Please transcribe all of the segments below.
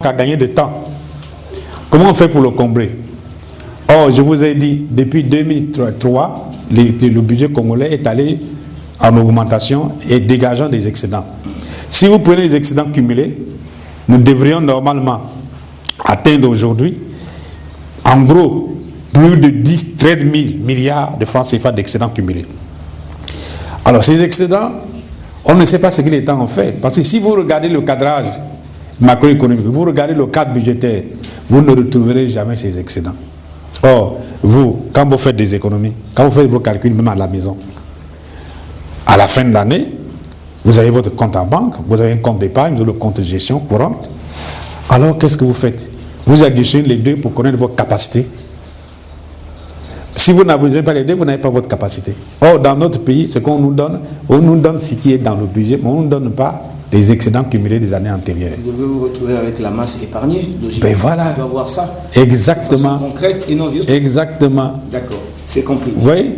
à gagner de temps. Comment on fait pour le combler? Or, je vous ai dit, depuis 2003, le budget congolais est allé en augmentation et dégageant des excédents. Si vous prenez les excédents cumulés, nous devrions normalement atteindre aujourd'hui, en gros, plus de 13 000 milliards de francs CFA d'excédents cumulés. Alors, ces excédents, on ne sait pas ce qu'il est en fait. Parce que si vous regardez le cadrage macroéconomique, vous regardez le cadre budgétaire, vous ne retrouverez jamais ces excédents. Or, vous, quand vous faites des économies, quand vous faites vos calculs, même à la maison, à la fin de l'année, vous avez votre compte en banque, vous avez un compte d'épargne, vous avez le compte de gestion courante. Alors, qu'est-ce que vous faites? Vous additionnez les deux pour connaître votre capacité. Si vous n'avez pas les deux, vous n'avez pas votre capacité. Or, dans notre pays, ce qu'on nous donne, on nous donne ce qui est dans le budget, mais on ne nous donne pas les excédents cumulés des années antérieures. Vous devez vous retrouver avec la masse épargnée, logiquement. Ben voilà. On doit voir ça. Exactement. De façon concrète et non virtuelle. Exactement. D'accord, c'est compris. Oui.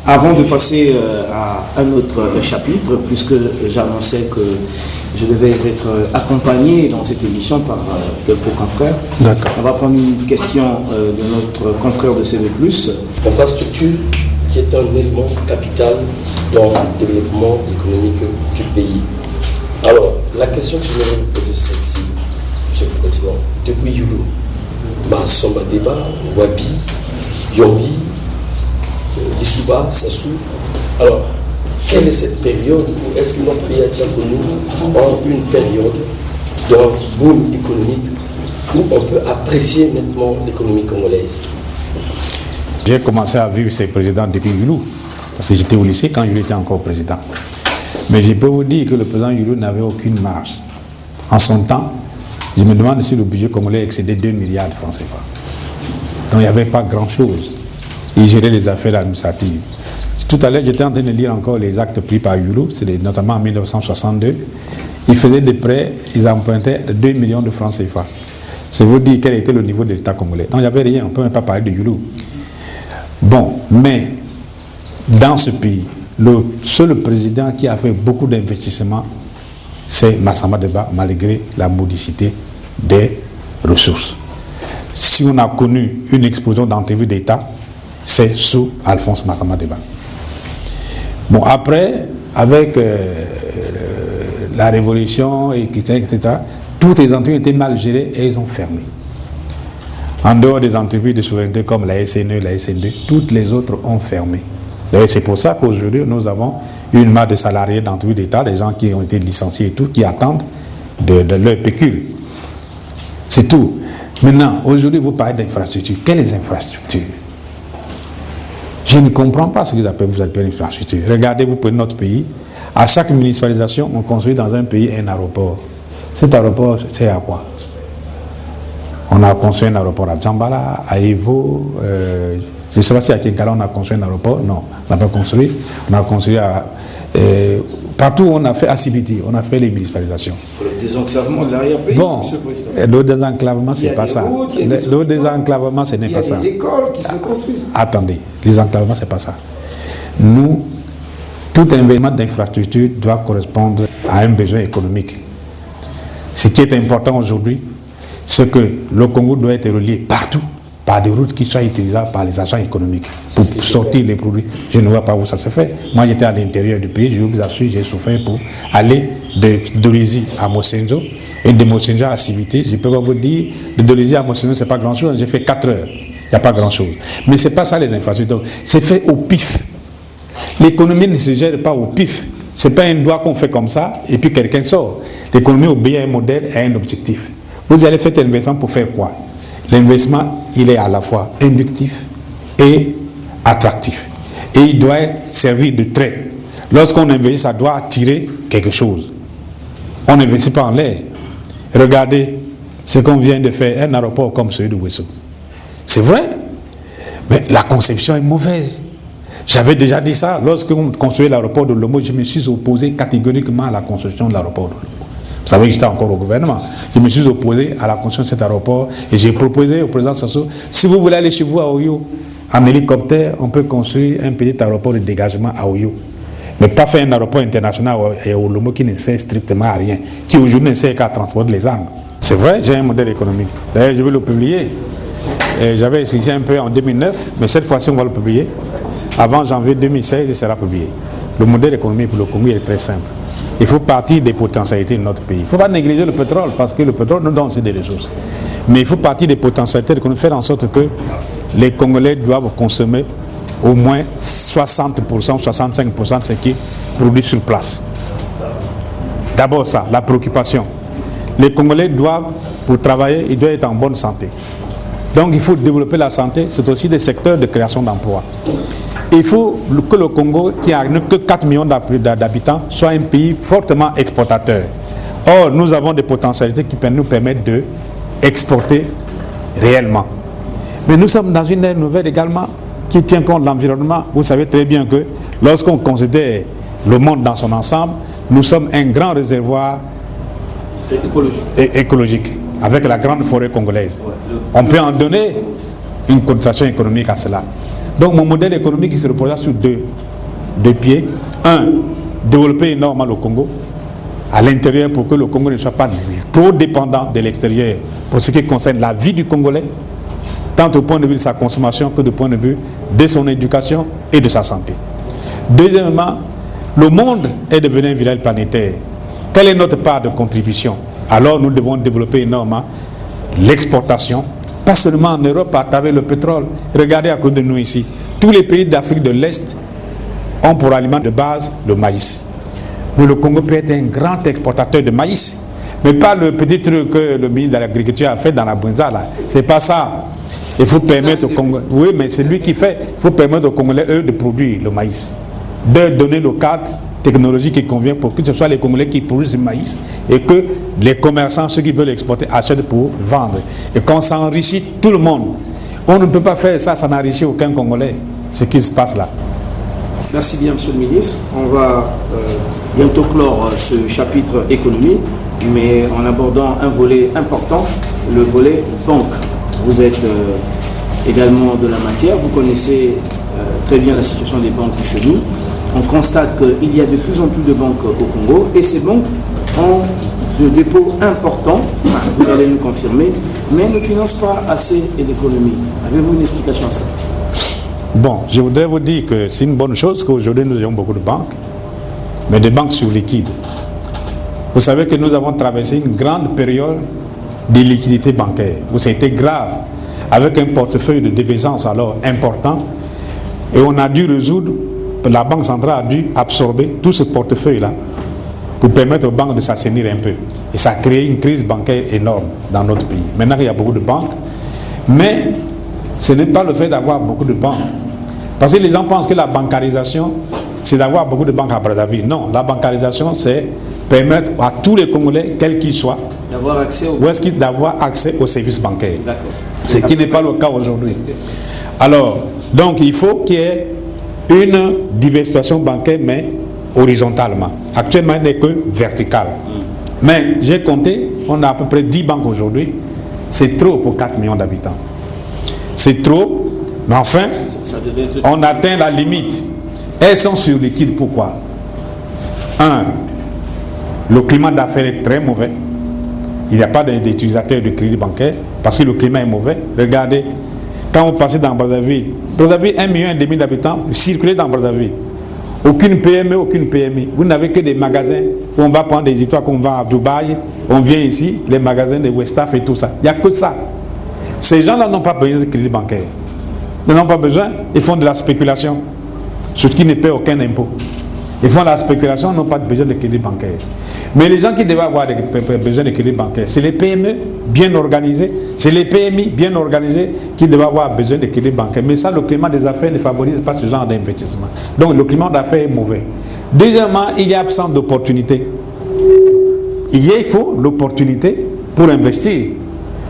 Avant de passer à un autre chapitre, puisque j'annonçais que je devais être accompagné dans cette émission par quelques confrères. D'accord. On va prendre une question de notre confrère de CV+. L'infrastructure qui est un élément capital dans le développement économique du pays. Alors, la question que je voudrais vous poser, c'est celle-ci, Monsieur le Président. Depuis Yulu, Masomba Deba, Wabi, Yombi, Issouba, Sassou. Alors, quelle est cette période où est-ce que notre pays a tient pour nous en une période d'un boom économique où on peut apprécier nettement l'économie congolaise? J'ai commencé à vivre ces présidents depuis Yulu, parce que j'étais au lycée quand Yulu était encore président. Mais je peux vous dire que le président Yulu n'avait aucune marge. En son temps, je me demande si le budget congolais excédait 2 milliards de francs CFA. Donc il n'y avait pas grand-chose. Il gérait les affaires administratives. Tout à l'heure, j'étais en train de lire encore les actes pris par Yulu, notamment en 1962. Ils faisaient des prêts, ils empruntaient 2 millions de francs CFA. C'est vous dire quel était le niveau de l'État congolais. Donc il n'y avait rien, on ne peut même pas parler de Yulu. Bon, mais dans ce pays, le seul président qui a fait beaucoup d'investissements, c'est Massamba Deba, malgré la modicité des ressources. Si on a connu une explosion d'entreprises d'État, c'est sous Alphonse Massamba Deba. Bon, après, avec la révolution, etc., toutes les entreprises étaient mal gérées et elles ont fermé. En dehors des entreprises de souveraineté comme la SNE, la SN2, toutes les autres ont fermé. C'est pour ça qu'aujourd'hui, nous avons une masse de salariés d'entreprises d'État, des gens qui ont été licenciés et tout, qui attendent de leur pécule. C'est tout. Maintenant, aujourd'hui, vous parlez d'infrastructures. Quelles infrastructures? Je ne comprends pas ce que vous appelez infrastructure. Regardez, vous prenez notre pays. À chaque municipalisation, on construit dans un pays un aéroport. Cet aéroport, c'est à quoi? On a construit un aéroport à Djambala, à Evo, je ne sais pas si à Kinkala on a construit un aéroport. Non, on n'a pas construit. On a construit à... partout où on a fait à Sibiti, on a fait les municipalisations. Le désenclavement de l'arrière-pays, bon, Monsieur le Président. Le désenclavement, c'est pas ça. Le désenclavement, ce n'est pas ça. Il y a des écoles qui se construisent. Attendez, le désenclavement, c'est pas ça. Nous, tout investissement d'infrastructure doit correspondre à un besoin économique. Ce qui est important aujourd'hui, c'est que le Congo doit être relié partout par des routes qui soient utilisables par les agents économiques pour sortir les produits. Je ne vois pas où ça se fait. Moi, j'étais à l'intérieur du pays, je vous assure, j'ai souffert pour aller de Dolisie à Mosenzo et de Mosenzo à Sibiti. Je ne peux pas vous dire, de Dolisie à Mosenzo, ce n'est pas grand-chose. J'ai fait 4 heures. Il n'y a pas grand-chose. Mais ce n'est pas ça les infrastructures. C'est fait au pif. L'économie ne se gère pas au pif. Ce n'est pas un doigt qu'on fait comme ça et puis quelqu'un sort. L'économie obéit à un modèle et à un objectif. Vous allez faire un investissement pour faire quoi? L'investissement, il est à la fois inductif et attractif. Et il doit servir de trait. Lorsqu'on investit, ça doit attirer quelque chose. On n'investit pas en l'air. Regardez ce qu'on vient de faire, un aéroport comme celui de Ouesso. C'est vrai, mais la conception est mauvaise. J'avais déjà dit ça. Lorsqu'on construisait l'aéroport de Lomo, je me suis opposé catégoriquement à la construction de l'aéroport de Lomo. Vous savez que j'étais encore au gouvernement. Je me suis opposé à la construction de cet aéroport et j'ai proposé au président Sassou, si vous voulez aller chez vous à Oyo, en hélicoptère, on peut construire un petit aéroport de dégagement à Oyo. Mais pas faire un aéroport international au Lomo qui ne sert strictement à rien, qui aujourd'hui ne sert qu'à transporter les armes. C'est vrai, j'ai un modèle économique. D'ailleurs, je vais le publier. J'avais expliqué un peu en 2009, mais cette fois-ci, on va le publier. Avant janvier 2016, il sera publié. Le modèle économique pour le Congo est très simple. Il faut partir des potentialités de notre pays. Il ne faut pas négliger le pétrole, parce que le pétrole nous donne aussi des ressources. Mais il faut partir des potentialités de faire en sorte que les Congolais doivent consommer au moins 60%, 65% de ce qui est produit sur place. D'abord ça, la préoccupation. Les Congolais doivent, pour travailler, ils doivent être en bonne santé. Donc il faut développer la santé, c'est aussi des secteurs de création d'emplois. Il faut que le Congo, qui n'a que 4 millions d'habitants, soit un pays fortement exportateur. Or, nous avons des potentialités qui nous permettent d'exporter réellement. Mais nous sommes dans une ère nouvelle également qui tient compte de l'environnement. Vous savez très bien que lorsqu'on considère le monde dans son ensemble, nous sommes un grand réservoir écologique avec la grande forêt congolaise. On peut en donner une connotation économique à cela. Donc mon modèle économique il se repose sur deux pieds. Un, développer énormément le Congo à l'intérieur pour que le Congo ne soit pas trop dépendant de l'extérieur pour ce qui concerne la vie du Congolais, tant au point de vue de sa consommation que du point de vue de son éducation et de sa santé. Deuxièmement, le monde est devenu un village planétaire. Quelle est notre part de contribution? Alors nous devons développer énormément l'exportation, pas seulement en Europe à travers le pétrole. Regardez à côté de nous ici, tous les pays d'Afrique de l'Est ont pour aliment de base le maïs. Mais le Congo peut être un grand exportateur de maïs, mais pas le petit truc que le ministre de l'Agriculture a fait dans la Bunza là. C'est pas ça. Il faut permettre au Congo, oui, mais c'est lui qui fait. Il faut permettre aux Congolais eux de produire le maïs, de donner le cadre technologique qui convient pour que ce soit les Congolais qui produisent le maïs et que les commerçants, ceux qui veulent exporter, achètent pour vendre. Et qu'on s'enrichit tout le monde. On ne peut pas faire ça, ça n'enrichit aucun Congolais, ce qui se passe là. Merci bien, Monsieur le ministre. On va bientôt clore ce chapitre économique, mais en abordant un volet important, le volet banque. Vous êtes également de la matière, vous connaissez très bien la situation des banques chez nous. On constate qu'il y a de plus en plus de banques au Congo et ces banques ont de dépôts importants, enfin, vous allez nous confirmer, mais ne financent pas assez l'économie. Avez-vous une explication à ça? Bon, je voudrais vous dire que c'est une bonne chose qu'aujourd'hui nous ayons beaucoup de banques, mais des banques sur liquide. Vous savez que nous avons traversé une grande période de liquidité bancaire, où ça a été grave, avec un portefeuille de défaillance alors important, et on a dû résoudre, la Banque centrale a dû absorber tout ce portefeuille-là pour permettre aux banques de s'assainir un peu. Et ça a créé une crise bancaire énorme dans notre pays. Maintenant, il y a beaucoup de banques, mais ce n'est pas le fait d'avoir beaucoup de banques. Parce que les gens pensent que la bancarisation, c'est d'avoir beaucoup de banques à Brazzaville. Non, la bancarisation, c'est permettre à tous les Congolais, quels qu'ils soient, d'avoir accès aux services bancaires. Ce qui n'est pas le cas aujourd'hui. Alors, donc il faut qu'il y ait une diversification bancaire, mais horizontalement. Actuellement, elle n'est que verticale. Mais j'ai compté, on a à peu près 10 banques aujourd'hui. C'est trop pour 4 millions d'habitants. C'est trop, mais enfin, on atteint la limite. Elles sont sur liquide, pourquoi? Un, le climat d'affaires est très mauvais. Il n'y a pas d'utilisateurs de crédit bancaire parce que le climat est mauvais. Regardez, quand vous passez dans Brazzaville, 1,5 million d'habitants, circulez dans Brazzaville. Aucune PME, aucune PMI. Vous n'avez que des magasins où on va prendre des histoires qu'on va à Dubaï, on vient ici, les magasins de Westaf et tout ça. Il n'y a que ça. Ces gens-là n'ont pas besoin de crédit bancaire. Ils n'en ont pas besoin, ils font de la spéculation, sur ce qui ne paie aucun impôt. Ils font de la spéculation, ils n'ont pas besoin de crédit bancaire. Mais les gens qui devaient avoir besoin de crédit bancaire, c'est les PME bien organisés, c'est les PMI bien organisés qui devaient avoir besoin de crédit bancaire. Mais ça, le climat des affaires ne favorise pas ce genre d'investissement. Donc le climat d'affaires est mauvais. Deuxièmement, il y a absence d'opportunité. Il faut l'opportunité pour investir.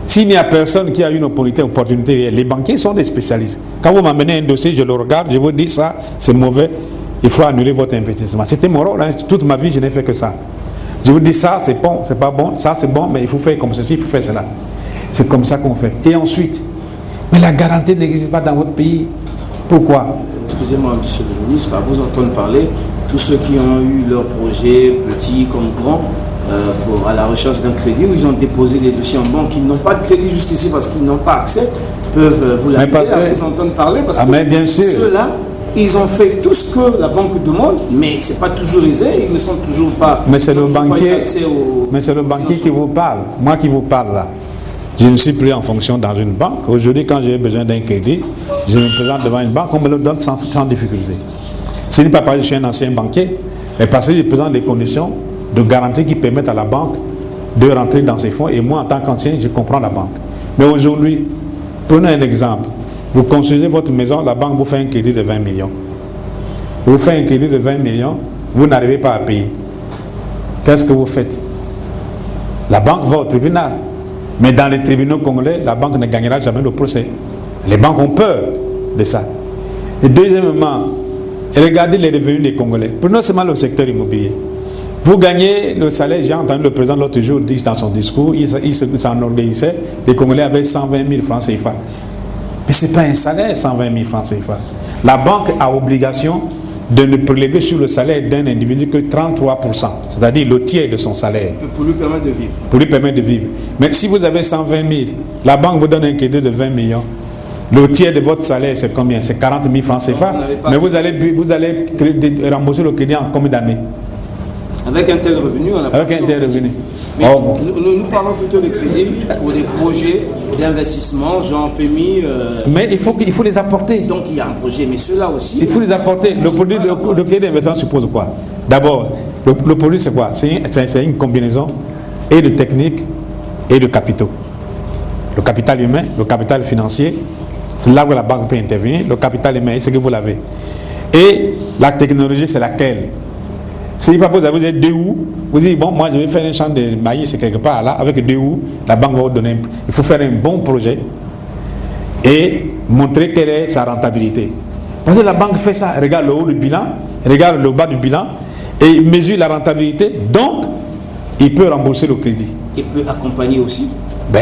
S'il n'y a personne qui a une opportunité, les banquiers sont des spécialistes. Quand vous m'amenez un dossier, je le regarde, je vous dis ça, c'est mauvais, il faut annuler votre investissement. C'était mon rôle, hein. Toute ma vie, je n'ai fait que ça. Je vous dis ça, c'est bon, c'est pas bon, ça c'est bon, mais il faut faire comme ceci, il faut faire cela. C'est comme ça qu'on fait. Et ensuite, mais la garantie n'existe pas dans votre pays. Pourquoi? Excusez-moi, monsieur le ministre, à vous entendre parler, tous ceux qui ont eu leur projet, petits comme grands, à la recherche d'un crédit, où ils ont déposé des dossiers en banque, ils n'ont pas de crédit jusqu'ici parce qu'ils n'ont pas accès, peuvent vous l'appeler, vous entendre parler, parce que bien sûr. ceux-là, ils ont fait tout ce que la banque demande, mais ce n'est pas toujours aisé, ils ne sont toujours pas... Mais c'est le banquier qui vous parle, moi qui vous parle là. Je ne suis plus en fonction dans une banque. Aujourd'hui, quand j'ai besoin d'un crédit, je me présente devant une banque, on me le donne sans difficulté. Ce n'est pas parce que je suis un ancien banquier, mais parce que je présente des conditions de garantie qui permettent à la banque de rentrer dans ses fonds. Et moi, en tant qu'ancien, je comprends la banque. Mais aujourd'hui, prenez un exemple. Vous construisez votre maison, la banque vous fait un crédit de 20 millions. Vous faites un crédit de 20 millions, vous n'arrivez pas à payer. Qu'est-ce que vous faites? La banque va au tribunal. Mais dans les tribunaux congolais, la banque ne gagnera jamais le procès. Les banques ont peur de ça. Et deuxièmement, regardez les revenus des Congolais. Prenons seulement le secteur immobilier. Vous gagnez le salaire, j'ai entendu le président l'autre jour dire dans son discours, il s'enorgueillissait, les Congolais avaient 120 000 francs CFA. Mais ce n'est pas un salaire, 120 000 francs CFA. La banque a obligation de ne prélever sur le salaire d'un individu que 33%, c'est-à-dire le tiers de son salaire. Pour lui permettre de vivre. Pour lui permettre de vivre. Mais si vous avez 120 000, la banque vous donne un crédit de 20 millions. Le tiers de votre salaire, c'est combien? C'est 40 000 francs CFA. Mais vous allez rembourser le crédit en combien d'années? Avec un tel revenu, on a pas. Avec un tel revenu. Mais nous parlons plutôt de crédits pour des projets d'investissement, genre PMI. Mais il faut les apporter. Donc il y a un projet, mais ceux-là aussi. Il faut les apporter. Le crédit d'investissement suppose quoi? D'abord, le produit c'est quoi? C'est une combinaison et de techniques et de capitaux. Le capital humain, le capital financier, c'est là où la banque peut intervenir. Le capital humain, c'est que vous l'avez. Et la technologie, c'est laquelle? Si pas vous êtes deux roues, vous dites, bon, moi je vais faire un champ de maïs quelque part là, avec deux roues, la banque va vous donner. Il faut faire un bon projet et montrer quelle est sa rentabilité. Parce que la banque fait ça, regarde le haut du bilan, regarde le bas du bilan, et il mesure la rentabilité, donc il peut rembourser le crédit. Il peut accompagner aussi.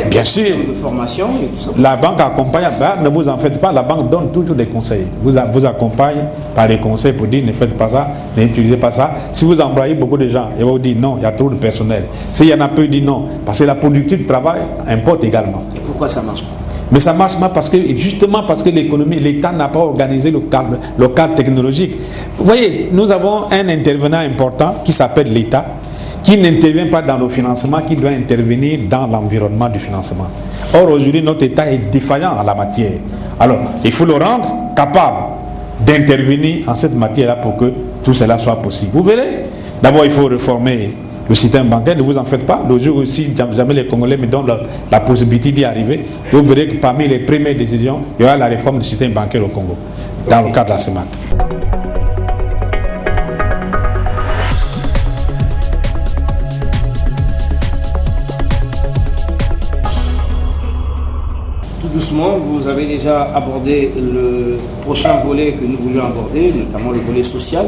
Bien sûr. De formation et tout ça. La banque accompagne, ne vous en faites pas, la banque donne toujours des conseils. Vous accompagne par des conseils pour dire ne faites pas ça, n'utilisez pas ça. Si vous employez beaucoup de gens, ils vont vous dire non, il y a trop de personnel. S'il y en a peu, ils disent non. Parce que la productivité du travail importe également. Et pourquoi ça ne marche pas? Mais ça ne marche pas justement parce que l'économie, l'État n'a pas organisé le cadre technologique. Vous voyez, nous avons un intervenant important qui s'appelle l'État, qui n'intervient pas dans le financement, qui doit intervenir dans l'environnement du financement. Or, aujourd'hui, notre État est défaillant en la matière. Alors, il faut le rendre capable d'intervenir en cette matière-là pour que tout cela soit possible. Vous verrez, d'abord, il faut réformer le système bancaire, ne vous en faites pas. Le jour aussi, jamais les Congolais me donnent la possibilité d'y arriver. Vous verrez que parmi les premières décisions, il y aura la réforme du système bancaire au Congo, dans le cadre de la CEMAC. Doucement, vous avez déjà abordé le prochain volet que nous voulions aborder, notamment le volet social,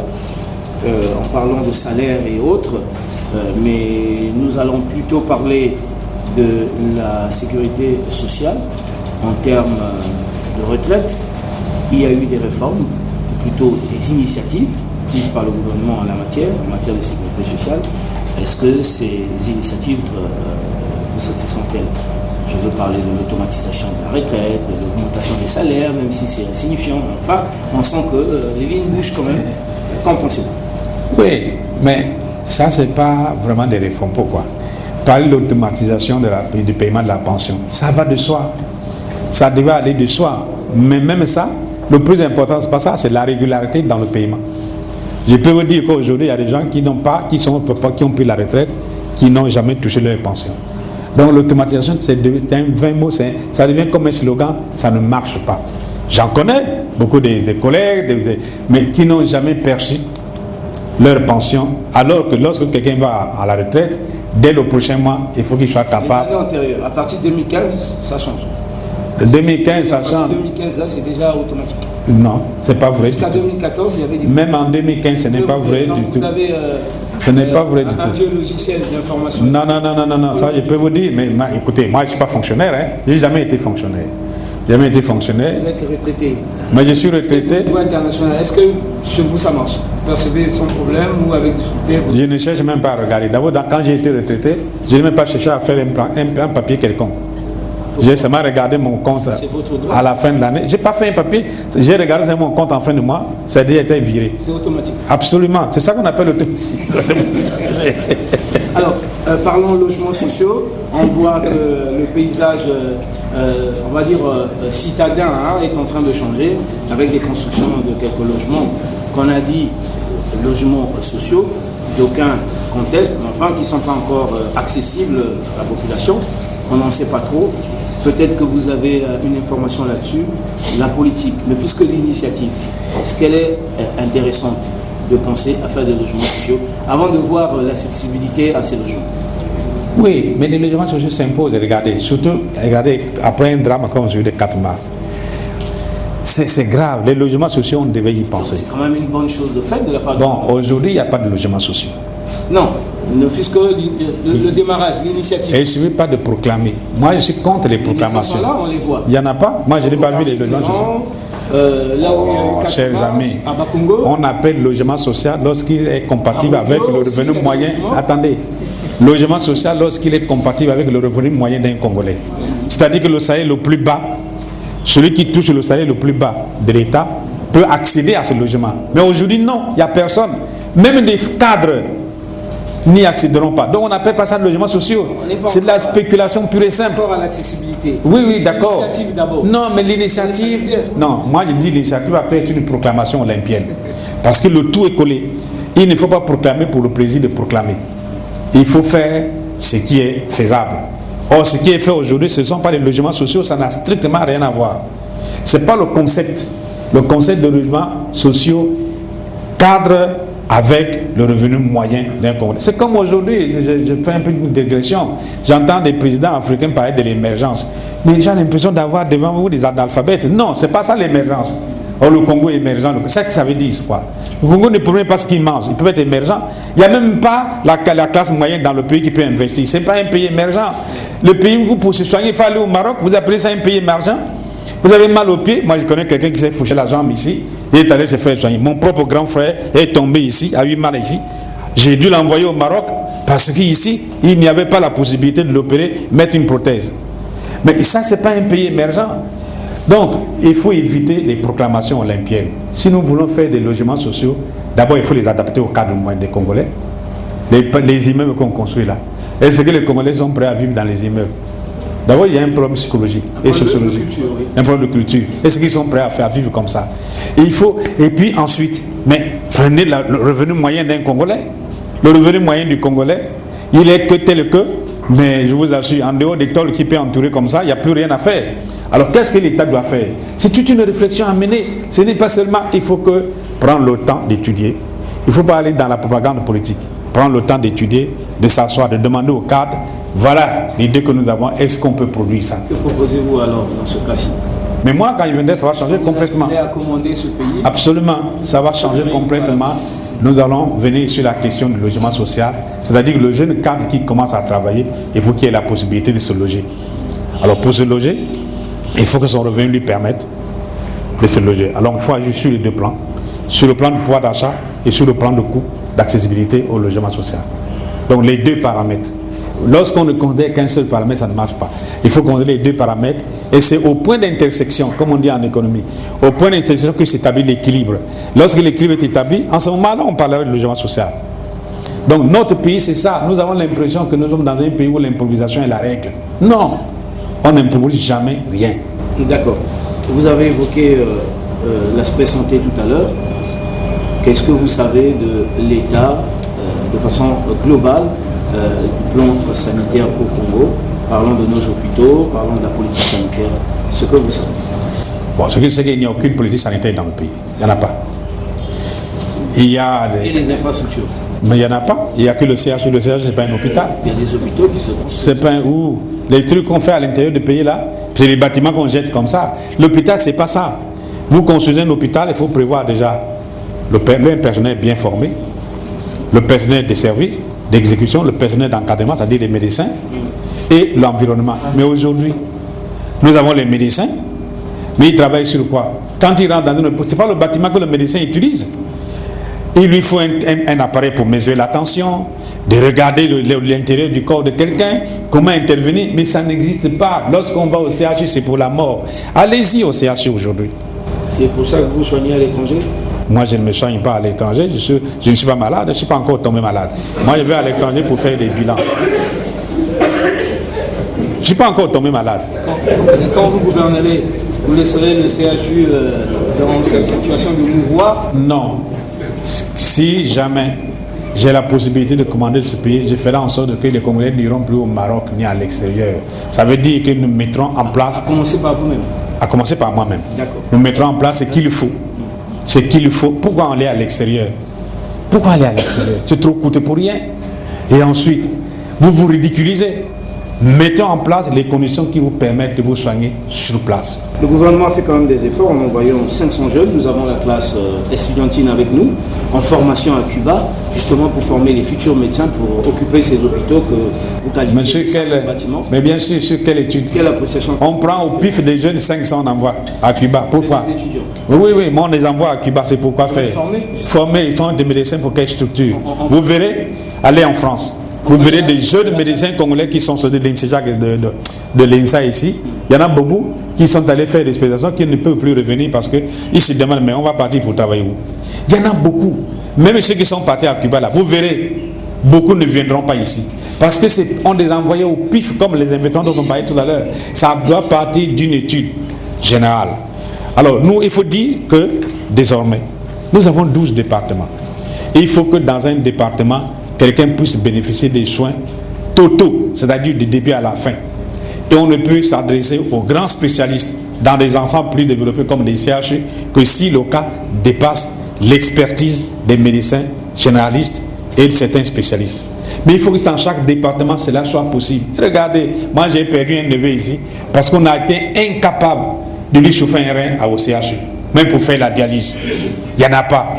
en parlant de salaire et autres, mais nous allons plutôt parler de la sécurité sociale en termes de retraite. Il y a eu des réformes, plutôt des initiatives prises par le gouvernement en matière de sécurité sociale. Est-ce que ces initiatives vous satisfont-elles? Je veux parler de l'automatisation de la retraite, de l'augmentation des salaires, même si c'est insignifiant. Enfin, on sent que les lignes bougent quand même. Qu'en pensez-vous? Oui, mais ça, ce n'est pas vraiment des réformes. Pourquoi? Parler de l'automatisation du paiement de la pension, ça va de soi. Ça devait aller de soi. Mais même ça, le plus important, c'est pas ça, c'est la régularité dans le paiement. Je peux vous dire qu'aujourd'hui, il y a des gens qui ont pris la retraite, qui n'ont jamais touché leur pension. Donc l'automatisation, c'est un 20 mots, ça devient comme un slogan, ça ne marche pas. J'en connais beaucoup de collègues, mais qui n'ont jamais perçu leur pension, alors que lorsque quelqu'un va à la retraite, dès le prochain mois, il faut qu'il soit capable. Les années antérieures, à partir de 2015, ça change. 2015, ça change. À partir de 2015, là, c'est déjà automatique. Non, c'est pas vrai. Jusqu'à 2014, il y avait des... Même en 2015, ce n'est pas vrai du tout. Vous avez ce n'est pas vrai du tout. Un vieux logiciel d'information. Non, ça je peux vous dire. Mais écoutez, moi je ne suis pas fonctionnaire. Je n'ai jamais été fonctionnaire. J'ai jamais été fonctionnaire. Vous êtes retraité. Mais je suis retraité. Au niveau international, est-ce que chez vous ça marche? Vous percevez sans problème ou avec difficulté? Je ne cherche même pas à regarder. D'abord, quand j'ai été retraité, je n'ai même pas cherché à faire un papier quelconque. J'ai seulement regardé mon compte à la fin de l'année. Je n'ai pas fait un papier. J'ai regardé mon compte en fin de mois. Ça a déjà été viré. C'est automatique. Absolument. C'est ça qu'on appelle l'automatique. Alors, parlons logements sociaux. On voit que le paysage, on va dire, citadin est en train de changer avec des constructions de quelques logements qu'on a dit logements sociaux. D'aucuns contestent, mais enfin qui ne sont pas encore accessibles à la population. On n'en sait pas trop. Peut-être que vous avez une information là-dessus. La politique, ne fût-ce que l'initiative, est-ce qu'elle est intéressante de penser à faire des logements sociaux avant de voir l'accessibilité à ces logements? Oui, mais les logements sociaux s'imposent. Regardez, surtout regardez, après un drame comme celui du 4 mars. C'est grave. Les logements sociaux, on devait y penser. C'est quand même une bonne chose de fait de la part de... Bon, aujourd'hui, il n'y a pas de logements sociaux. Non, ne fût-ce que le démarrage, l'initiative. Et il ne suffit pas de proclamer. Moi, je suis contre les proclamations. Là, on les voit. Il n'y en a pas. Moi, je n'ai pas vu les logements sociaux. Là où il y a eu 4 chers mars, amis, à Bakongo, on appelle logement social lorsqu'il est compatible à avec Rougeau le revenu aussi, moyen. Attendez. Logement social lorsqu'il est compatible avec le revenu moyen d'un Congolais. C'est-à-dire que le salaire le plus bas, celui qui touche le salaire le plus bas de l'État, peut accéder à ce logement. Mais aujourd'hui, non, il n'y a personne. Même des cadres n'y accéderont pas. Donc on n'appelle pas ça de logements sociaux. C'est de la spéculation pure et simple. rapport à l'accessibilité. Oui, oui, d'accord. L'initiative d'abord. Non, mais l'initiative... Non, moi je dis l'initiative peut être une proclamation olympienne. Parce que le tout est collé. Il ne faut pas proclamer pour le plaisir de proclamer. Il faut faire ce qui est faisable. Or, ce qui est fait aujourd'hui, ce ne sont pas les logements sociaux, ça n'a strictement rien à voir. Ce n'est pas le concept. Le concept de logements sociaux cadre avec le revenu moyen d'un Congolais. C'est comme aujourd'hui, je fais un peu de digression. J'entends des présidents africains parler de l'émergence. Mais j'ai l'impression d'avoir devant vous des analphabètes. Non, ce n'est pas ça l'émergence. Or, le Congo est émergent. C'est ça que ça veut dire, quoi. Le Congo ne peut même pas ce qu'il mange. Il peut être émergent. Il n'y a même pas la classe moyenne dans le pays qui peut investir. Ce n'est pas un pays émergent. Le pays où pour se soigner, il faut aller au Maroc. Vous appelez ça un pays émergent? Vous avez mal au pied. Moi, je connais quelqu'un qui s'est fouché la jambe ici. Il est allé se faire soigner. Mon propre grand frère est tombé ici, a eu mal ici. J'ai dû l'envoyer au Maroc parce qu'ici, il n'y avait pas la possibilité de l'opérer, mettre une prothèse. Mais ça, ce n'est pas un pays émergent. Donc, il faut éviter les proclamations olympiennes. Si nous voulons faire des logements sociaux, d'abord, il faut les adapter au cadre moyen des Congolais. Les immeubles qu'on construit là. Est-ce que les Congolais sont prêts à vivre dans les immeubles? D'abord, il y a un problème psychologique et sociologique. Un problème de culture. Est-ce qu'ils sont prêts à faire vivre comme ça? Et puis ensuite, mais prenez le revenu moyen d'un Congolais. Le revenu moyen du Congolais, il est que tel que, mais je vous assure, en dehors des tôles qui peut entourer comme ça, il n'y a plus rien à faire. Alors qu'est-ce que l'État doit faire? C'est toute une réflexion à mener. Ce n'est pas seulement, il faut prendre le temps d'étudier. Il ne faut pas aller dans la propagande politique. Prendre le temps d'étudier, de s'asseoir, de demander au cadre, voilà l'idée que nous avons, est-ce qu'on peut produire ça? Que proposez-vous alors dans ce cas-ci? Mais moi, quand je viendrai, ça va changer complètement. Vous aspirez à commander ce pays? Absolument, ça va changer complètement. Nous allons venir sur la question du logement social, c'est-à-dire que le jeune cadre qui commence à travailler, il faut qu'il ait la possibilité de se loger. Alors pour se loger, il faut que son revenu lui permette de se loger. Alors il faut agir sur les deux plans, sur le plan du pouvoir d'achat et sur le plan de coût d'accessibilité au logement social. Donc les deux paramètres. Lorsqu'on ne considère qu'un seul paramètre, ça ne marche pas. Il faut considérer les deux paramètres et c'est au point d'intersection, comme on dit en économie, au point d'intersection que s'établit l'équilibre. Lorsque l'équilibre est établi, en ce moment-là, on parlerait de logement social. Donc notre pays, c'est ça. Nous avons l'impression que nous sommes dans un pays où l'improvisation est la règle. Non, on n'improvise jamais rien. D'accord. Vous avez évoqué l'aspect santé tout à l'heure. Qu'est-ce que vous savez de l'État de façon globale du plan sanitaire au Congo? Parlons de nos hôpitaux, parlons de la politique sanitaire. Ce que vous savez. Bon, ce que je sais, qu'il n'y a aucune politique sanitaire dans le pays. Il n'y en a pas. Il y a Et les infrastructures? Mais il n'y en a pas. Il n'y a que le CHU. Le CHU, ce n'est pas un hôpital. Il y a des hôpitaux qui se construisent. C'est pas où les trucs qu'on fait à l'intérieur du pays là, c'est les bâtiments qu'on jette comme ça. L'hôpital, c'est pas ça. Vous construisez un hôpital, il faut prévoir déjà le personnel bien formé, le personnel des services d'exécution, le personnel d'encadrement, c'est-à-dire les médecins, et l'environnement. Mais aujourd'hui, nous avons les médecins, Mais il travaille sur quoi? Quand il rentre dans une... Ce n'est pas le bâtiment que le médecin utilise. Il lui faut un appareil pour mesurer la tension, de regarder l'intérieur du corps de quelqu'un, comment intervenir, mais ça n'existe pas. Lorsqu'on va au CHU, c'est pour la mort. Allez-y au CHU aujourd'hui. C'est pour ça que vous vous soignez à l'étranger? Moi, je ne me soigne pas à l'étranger, je ne suis pas malade, je ne suis pas encore tombé malade. Moi, je vais à l'étranger pour faire des bilans. Je ne suis pas encore tombé malade. Quand vous gouvernerez, vous laisserez le CHU dans cette situation de mouvoir? Non. Si jamais j'ai la possibilité de commander ce pays, je ferai en sorte que les Congolais n'iront plus au Maroc ni à l'extérieur. Ça veut dire que nous mettrons en place... À commencer par vous-même? À commencer par moi-même. D'accord. Nous mettrons en place ce qu'il faut. Ce qu'il faut. Pourquoi aller à l'extérieur? Pourquoi aller à l'extérieur? C'est trop coûteux pour rien. Et ensuite, vous vous ridiculisez. Mettons en place les conditions qui vous permettent de vous soigner sur place. Le gouvernement a fait quand même des efforts en envoyant 500 jeunes. Nous avons la classe estudiantine avec nous, en formation à Cuba, justement pour former les futurs médecins pour occuper ces hôpitaux que vous qualifiez de bâtiments. Mais bien sûr, sur quelle étude? Quelle appréciation? On prend au pif des jeunes 500, on envoie à Cuba. Pourquoi? C'est des étudiants. Oui, mais on les envoie à Cuba, c'est pourquoi faire? Former, ils sont des médecins pour quelle structure? Vous verrez, allez en France. Vous verrez des jeunes médecins congolais qui sont sortis de l'INSA ici. Il y en a beaucoup qui sont allés faire des spécialisations qui ne peuvent plus revenir parce qu'ils se demandent, mais on va partir pour travailler où? Il y en a beaucoup. Même ceux qui sont partis à Cuba là, vous verrez, beaucoup ne viendront pas ici. Parce que on les a envoyés au pif comme les investissements dont on parlait tout à l'heure. Ça doit partir d'une étude générale. Alors nous, il faut dire que désormais, nous avons 12 départements. Et il faut que dans un département, quelqu'un puisse bénéficier des soins totaux, c'est-à-dire du début à la fin. Et on ne peut s'adresser aux grands spécialistes dans des ensembles plus développés comme les CHU que si le cas dépasse l'expertise des médecins généralistes et de certains spécialistes. Mais il faut que dans chaque département, cela soit possible. Regardez, moi j'ai perdu un neveu ici parce qu'on a été incapable de lui chauffer un rein au CHU, même pour faire la dialyse. Il n'y en a pas.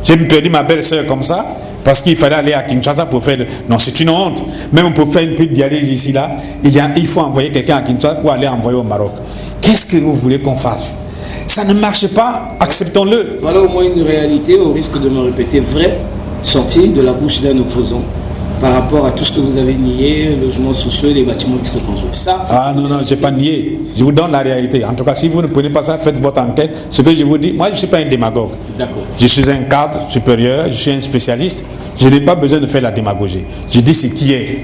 J'ai perdu ma belle-sœur comme ça, parce qu'il fallait aller à Kinshasa pour faire... Non, c'est une honte. Même pour faire une petite dialyse ici, là, il faut envoyer quelqu'un à Kinshasa ou aller envoyer au Maroc. Qu'est-ce que vous voulez qu'on fasse? Ça ne marche pas, acceptons-le. Voilà au moins une réalité, au risque de me répéter, vraie, sortie de la bouche d'un opposant par rapport à tout ce que vous avez nié, logements sociaux et les bâtiments qui se construisent. Ça, non, je n'ai pas nié. Je vous donne la réalité. En tout cas, si vous ne prenez pas ça, faites votre enquête. Ce que je vous dis, moi je ne suis pas un démagogue. D'accord. Je suis un cadre supérieur, je suis un spécialiste. Je n'ai pas besoin de faire la démagogie. Je dis ce qui est.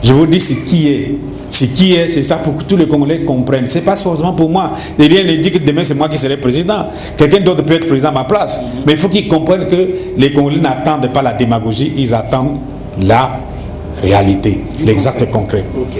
Je vous dis ce qui est. Ce qui est, c'est ça pour que tous les Congolais comprennent. Ce n'est pas forcément pour moi. Et rien ne dit que demain c'est moi qui serai président. Quelqu'un d'autre peut être président à ma place. Mais il faut qu'ils comprennent que les Congolais n'attendent pas la démagogie, ils attendent la réalité, l'exact concret. Okay.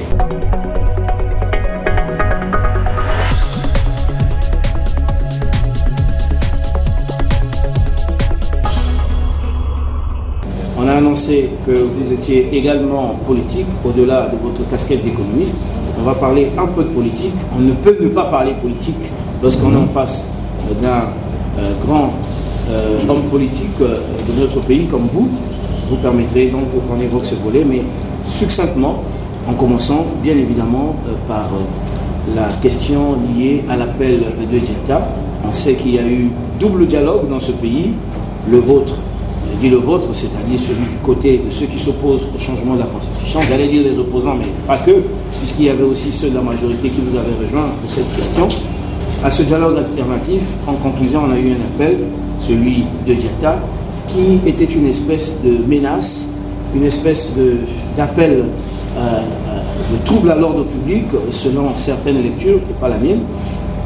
On a annoncé que vous étiez également politique, au-delà de votre casquette d'économiste. On va parler un peu de politique. On ne peut ne pas parler politique lorsqu'on est en face d'un grand homme politique de notre pays comme vous. Vous permettrez donc qu'on évoque ce volet, mais succinctement, en commençant bien évidemment par la question liée à l'appel de Diatta. On sait qu'il y a eu double dialogue dans ce pays, le vôtre. Je dis le vôtre, c'est-à-dire celui du côté de ceux qui s'opposent au changement de la Constitution. J'allais dire les opposants, mais pas que, puisqu'il y avait aussi ceux de la majorité qui vous avaient rejoint pour cette question. À ce dialogue alternatif, en conclusion, on a eu un appel, celui de Diatta, qui était une espèce de menace, une espèce d'appel de trouble à l'ordre public, selon certaines lectures, et pas la mienne.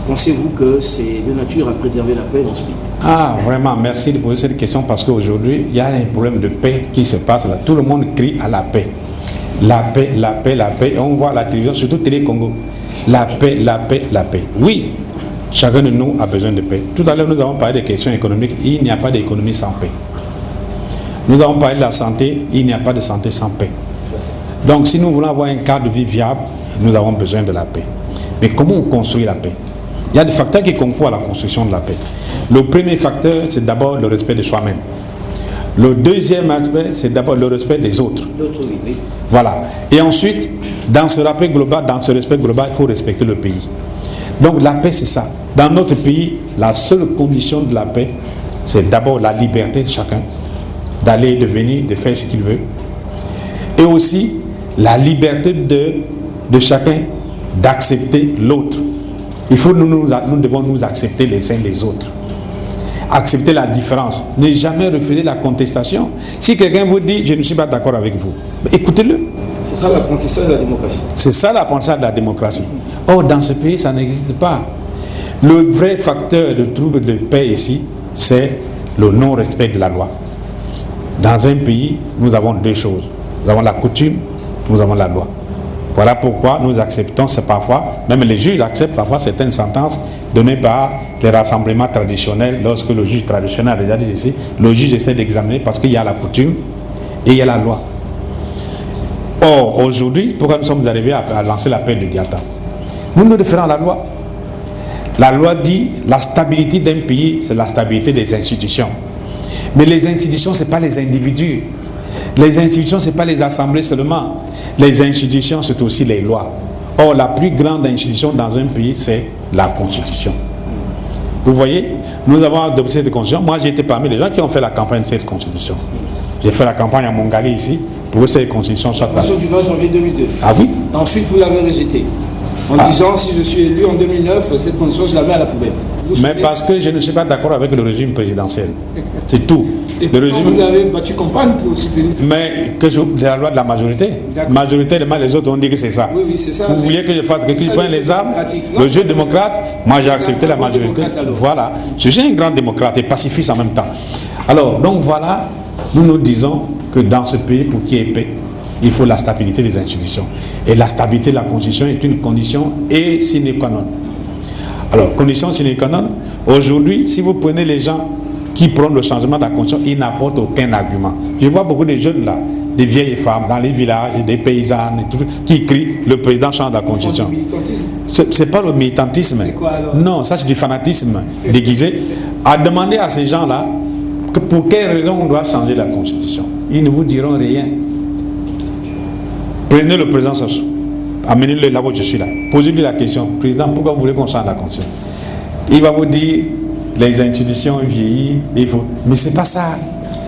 Pensez-vous que c'est de nature à préserver la paix dans ce pays? Ah, vraiment, merci de poser cette question parce qu'aujourd'hui, il y a un problème de paix qui se passe là. Tout le monde crie à la paix. La paix, la paix, la paix. Et on voit la télévision, surtout Télé Congo. La paix, la paix, la paix. Oui, chacun de nous a besoin de paix. Tout à l'heure, nous avons parlé des questions économiques. Il n'y a pas d'économie sans paix. Nous avons parlé de la santé. Il n'y a pas de santé sans paix. Donc, si nous voulons avoir un cadre de vie viable, nous avons besoin de la paix. Mais comment on construit la paix? Il y a des facteurs qui concourent à la construction de la paix. Le premier facteur, c'est d'abord le respect de soi-même. Le deuxième aspect, c'est d'abord le respect des autres. Oui. Voilà. Et ensuite, dans ce respect global, il faut respecter le pays. Donc la paix, c'est ça. Dans notre pays, la seule condition de la paix, c'est d'abord la liberté de chacun, d'aller, de venir, de faire ce qu'il veut. Et aussi la liberté de chacun d'accepter l'autre. Il faut nous devons nous accepter les uns les autres. Accepter la différence. Ne jamais refuser la contestation. Si quelqu'un vous dit « je ne suis pas d'accord avec vous », écoutez-le. C'est ça l'apprentissage de la démocratie. C'est ça l'apprentissage de la démocratie. Or, dans ce pays, ça n'existe pas. Le vrai facteur de trouble de paix ici, c'est le non-respect de la loi. Dans un pays, nous avons deux choses. Nous avons la coutume, nous avons la loi. Voilà pourquoi nous acceptons, c'est parfois, même les juges acceptent parfois certaines sentences données par les rassemblements traditionnels. Lorsque le juge traditionnel a déjà dit ici, le juge essaie d'examiner parce qu'il y a la coutume et il y a la loi. Or, aujourd'hui, pourquoi nous sommes arrivés à lancer l'appel de Diatta? Nous nous référons à la loi. La loi dit la stabilité d'un pays, c'est la stabilité des institutions. Mais les institutions, ce n'est pas les individus. Les institutions, ce n'est pas les assemblées seulement. Les institutions, c'est aussi les lois. Or, la plus grande institution dans un pays, c'est la Constitution. Vous voyez, nous avons adopté cette Constitution. Moi, j'ai été parmi les gens qui ont fait la campagne de cette Constitution. J'ai fait la campagne à Mongali ici, pour que cette Constitution soit... La Constitution du 20 janvier 2002. Ah oui? Ensuite, vous l'avez rejetée. En disant, si je suis élu en 2009, cette Constitution, je la mets à la poubelle. Mais parce que je ne suis pas d'accord avec le régime présidentiel. C'est tout. Et le régime... vous avez battu campagne pour soutenir... Mais que c'est la loi de la majorité. Majoritairement, les autres ont dit que c'est ça. Oui, c'est ça. Vous vouliez que je fasse que qu'ils prennent les armes, le jeu démocrate, moi j'ai accepté la majorité. Voilà. Je suis un grand démocrate et pacifiste en même temps. Alors, donc voilà, nous nous disons que dans ce pays, pour qu'il y ait paix, il faut la stabilité des institutions. Et la stabilité de la Constitution est une condition et sine qua non. Alors, condition sine qua non, aujourd'hui, si vous prenez les gens qui prennent le changement de la Constitution, ils n'apportent aucun argument. Je vois beaucoup de jeunes là, des vieilles femmes dans les villages, des paysannes, qui crient « le président change la Constitution ». C'est pas le militantisme. Quoi, non, ça c'est du fanatisme déguisé. À demander à ces gens-là que pour quelle raison on doit changer la Constitution. Ils ne vous diront rien. Prenez le président Sassou, amenez-le là où je suis là. Posez-lui la question, président, pourquoi vous voulez qu'on change la Constitution? Il va vous dire, les institutions vieillissent, il faut... Mais c'est pas ça.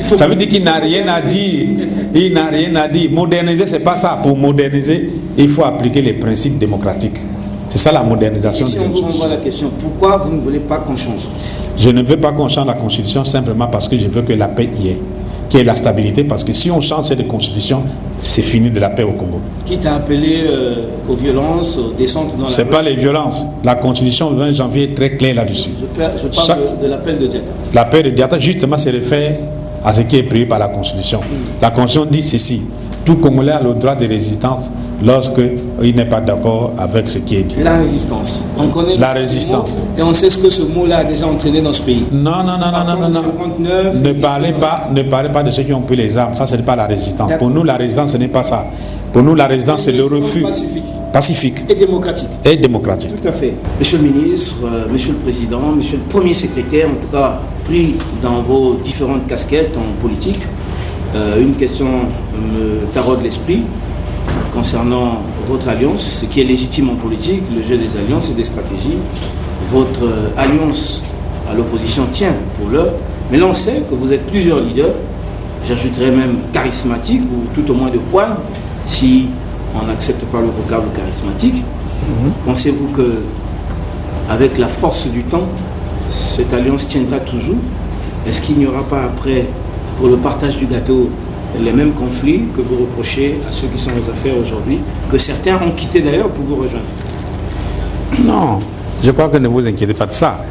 Ça veut dire qu'il n'a rien à dire. Il n'a rien à dire. Moderniser, c'est pas ça. Pour moderniser, il faut appliquer les principes démocratiques. C'est ça la modernisation. Et si on vous renvoie la question, pourquoi vous ne voulez pas qu'on change? Je ne veux pas qu'on change la Constitution simplement parce que je veux que la paix y ait, qu'il y ait la stabilité, parce que si on change cette Constitution, c'est fini de la paix au Congo. Qui t'a appelé aux violences, aux descentes dans la... C'est pas les violences. La Constitution du 20 janvier est très claire là-dessus. Je parle de l'appel de Diatta. L'appel de Diatta, justement, se réfère à ce qui est prévu par la Constitution. La Constitution dit ceci: tout Congolais a le droit de résistance lorsqu'il n'est pas d'accord avec ce qui est dit. La résistance. On connaît la résistance. Et on sait ce que ce mot-là a déjà entraîné dans ce pays. Non. Ne parlez pas de ceux qui ont pris les armes. Ça, ce n'est pas la résistance. Pour nous, la résistance, ce n'est pas ça. Pour nous, la résistance, c'est le refus. Pacifique. Et démocratique. Et démocratique. Tout à fait. Monsieur le ministre, monsieur le président, monsieur le premier secrétaire, en tout cas, pris dans vos différentes casquettes en politique, une question me taraude l'esprit concernant votre alliance, ce qui est légitime en politique, le jeu des alliances et des stratégies. Votre alliance à l'opposition tient pour l'heure, mais l'on sait que vous êtes plusieurs leaders, j'ajouterais même charismatiques, ou tout au moins de poigne, si on n'accepte pas le vocable charismatique. Pensez-vous que, avec la force du temps, cette alliance tiendra toujours? Est-ce qu'il n'y aura pas après, pour le partage du gâteau, les mêmes conflits que vous reprochez à ceux qui sont aux affaires aujourd'hui, que certains ont quitté d'ailleurs pour vous rejoindre? Non, je crois que ne vous inquiétez pas de ça.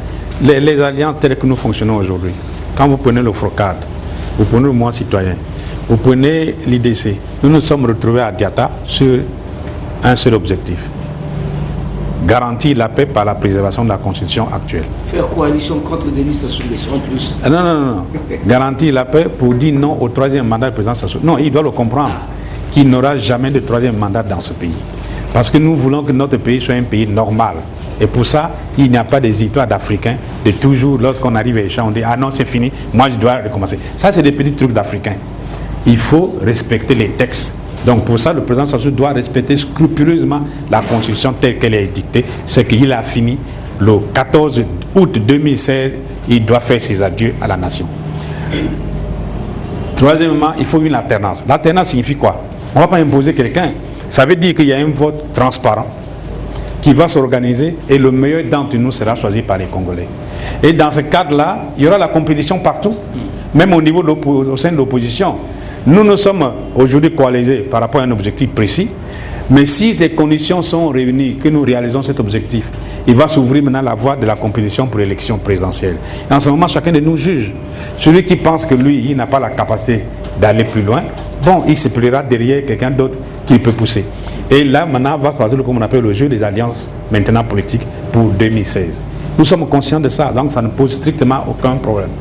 Les alliances telles que nous fonctionnons aujourd'hui, quand vous prenez le FROCAD, vous prenez le mouvement citoyen, vous prenez l'IDC, nous nous sommes retrouvés à Diatta sur un seul objectif: garantir la paix par la préservation de la Constitution actuelle. Faire coalition contre des listes Sassou en plus. Non. Garantir la paix pour dire non au troisième mandat du président Sassou. Non, il doit le comprendre qu'il n'aura jamais de troisième mandat dans ce pays. Parce que nous voulons que notre pays soit un pays normal. Et pour ça, il n'y a pas des histoires d'Africains de toujours, lorsqu'on arrive à échanger, on dit « Ah non, c'est fini, moi je dois recommencer ». Ça, c'est des petits trucs d'Africains. Il faut respecter les textes Donc pour ça, le président Sassou doit respecter scrupuleusement la Constitution telle qu'elle est dictée. C'est qu'il a fini le 14 août 2016, il doit faire ses adieux à la nation. Troisièmement, il faut une alternance. L'alternance signifie quoi? On ne va pas imposer quelqu'un. Ça veut dire qu'il y a un vote transparent qui va s'organiser et le meilleur d'entre nous sera choisi par les Congolais. Et dans ce cadre-là, il y aura la compétition partout, même au niveau au sein de l'opposition. Nous sommes aujourd'hui coalisés par rapport à un objectif précis, mais si les conditions sont réunies, que nous réalisons cet objectif, il va s'ouvrir maintenant la voie de la compétition pour l'élection présidentielle. Et en ce moment, chacun de nous juge. Celui qui pense que lui, il n'a pas la capacité d'aller plus loin, bon, il se pliera derrière quelqu'un d'autre qui peut pousser. Et là, maintenant, va faire comme on appelle le jeu des alliances maintenant politiques pour 2016. Nous sommes conscients de ça, donc ça ne pose strictement aucun problème.